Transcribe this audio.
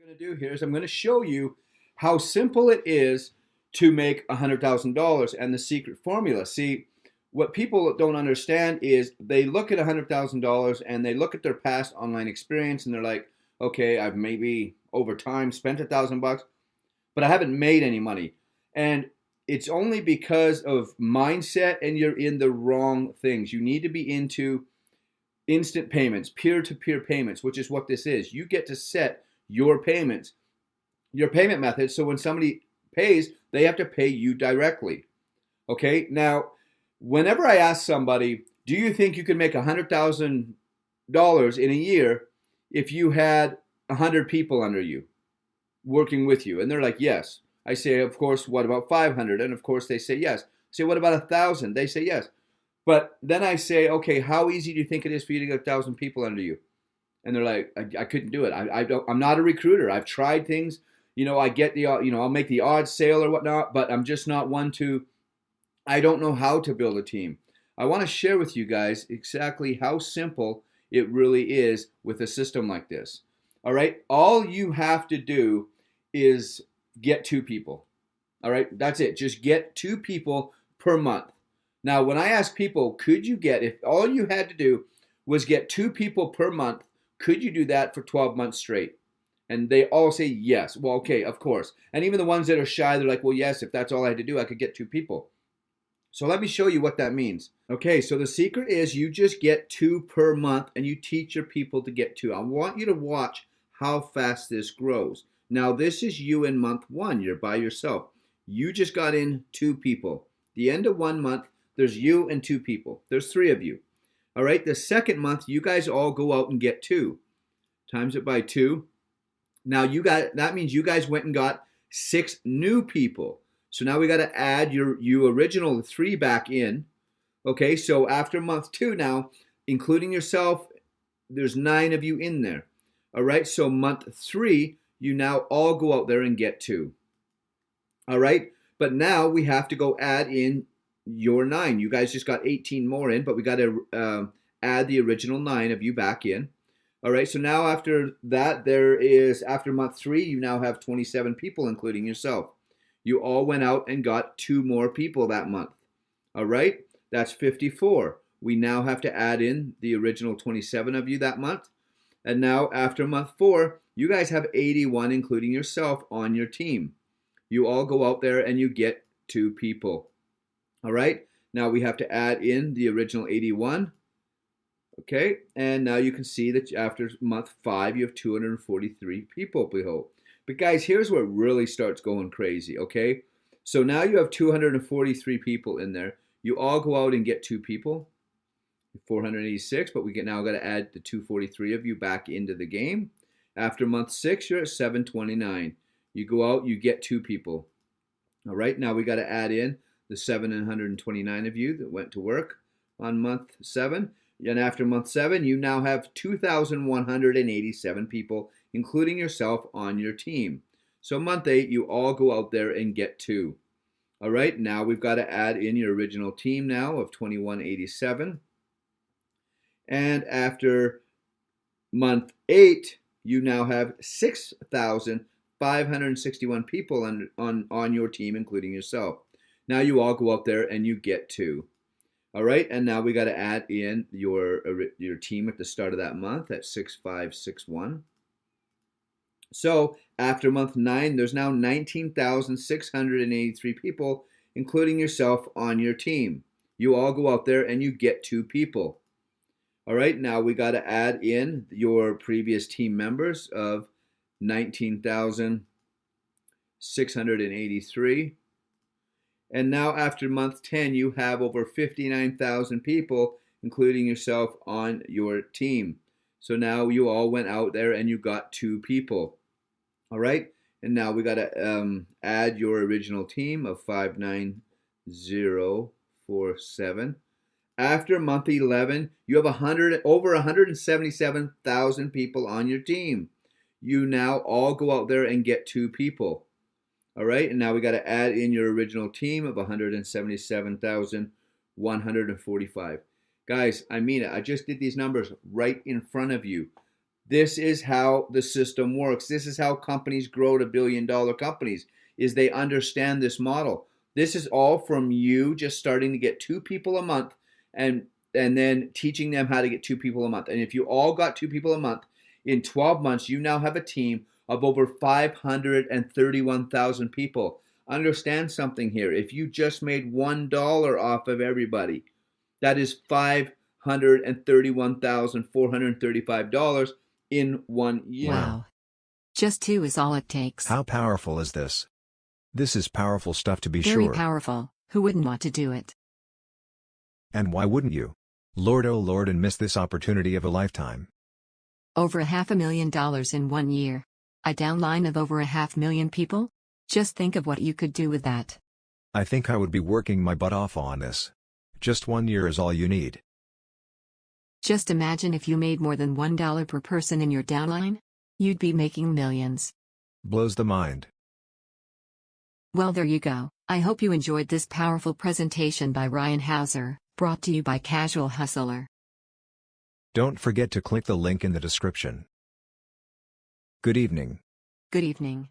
going to do here is I'm going to show you how simple it is to make $100,000 and the secret formula. See, what people don't understand is they look at $100,000 and they look at their past online experience and they're like, okay, I've maybe over time spent $1,000, but I haven't made any money. And it's only because of mindset, and you're in the wrong things. You need to be into instant payments, peer-to-peer payments, which is what this is. You get to set your payments, your payment method, so when somebody pays, they have to pay you directly. Okay, now, whenever I ask somebody, do you think you can make $100,000 in a year if you had 100 people under you working with you? And they're like, yes. I say, of course, what about 500? And of course they say yes. I say, what about 1,000? They say yes. But then I say, okay, how easy do you think it is for you to get 1,000 people under you? And they're like, I couldn't do it. I'm not a recruiter. I've tried things. You know, I get the, I'll make the odd sale or whatnot, but I'm just not one to, I don't know how to build a team. I want to share with you guys exactly how simple it really is with a system like this. All right. All you have to do is get 2 people. All right. That's it. Just get 2 people per month. Now, when I ask people, could you get, if all you had to do was get 2 people per month, could you do that for 12 months straight? And they all say yes. Well, okay, of course. And even the ones that are shy, they're like, well, yes, if that's all I had to do, I could get 2 people. So let me show you what that means. Okay, so the secret is you just get 2 per month and you teach your people to get 2. I want you to watch how fast this grows. Now, this is you in month 1. You're by yourself. You just got in 2 people. The end of 1 month, there's you and 2 people. There's 3 of you. All right, the second month, you guys all go out and get 2. Times it by 2. Now, that means you guys went and got 6 new people. So now we got to add your original 3 back in. Okay, so after month 2 now, including yourself, there's 9 of you in there. All right, so month 3, you now all go out there and get 2. All right, but now we have to go add in your 9. You guys just got 18 more in, but we got to add the original 9 of you back in. All right, so now after that, after month 3, you now have 27 people, including yourself. You all went out and got 2 more people that month. All right, that's 54. We now have to add in the original 27 of you that month. And now after month 4, you guys have 81, including yourself, on your team. You all go out there and you get 2 people. All right, now we have to add in the original 81. Okay, and now you can see that after month 5, you have 243 people, behold. But guys, here's where it really starts going crazy, okay? So now you have 243 people in there. You all go out and get 2 people, 486, but we now got to add the 243 of you back into the game. After month 6, you're at 729. You go out, you get 2 people. All right, now we got to add in the 729 of you that went to work on month 7. And after month 7, you now have 2,187 people, including yourself, on your team. So month 8, you all go out there and get 2. All right, now we've got to add in your original team now of 2,187. And after month 8, you now have 6,561 people on your team, including yourself. Now you all go out there and you get 2. All right, and now we got to add in your team at the start of that month at 6,561. So after month 9, there's now 19,683 people, including yourself, on your team. You all go out there and you get 2 people. All right, now we got to add in your previous team members of 19,683. And now after month 10, you have over 59,000 people, including yourself, on your team. So now you all went out there and you got 2 people. All right. And now we got to add your original team of 59047. After month 11, you have over 177,000 people on your team. You now all go out there and get 2 people. All right, and now we got to add in your original team of 177,145. Guys, I mean it. I just did these numbers right in front of you. This is how the system works. This is how companies grow to billion-dollar companies, is they understand this model. This is all from you just starting to get 2 people a month and then teaching them how to get 2 people a month. And if you all got 2 people a month, in 12 months, you now have a team of over 531,000 people. Understand something here. If you just made $1 off of everybody, that is $531,435 in 1 year. Wow. Just 2 is all it takes. How powerful is this? This is powerful stuff, to be Very sure. powerful. Who wouldn't want to do it? And why wouldn't you? Lord, oh Lord, and miss this opportunity of a lifetime. Over $500,000 in 1 year. A downline of over 500,000 people? Just think of what you could do with that. I think I would be working my butt off on this. Just 1 year is all you need. Just imagine if you made more than $1 per person in your downline. You'd be making millions. Blows the mind. Well, there you go. I hope you enjoyed this powerful presentation by Ryan Hauser, brought to you by Casual Hustler. Don't forget to click the link in the description. Good evening. Good evening.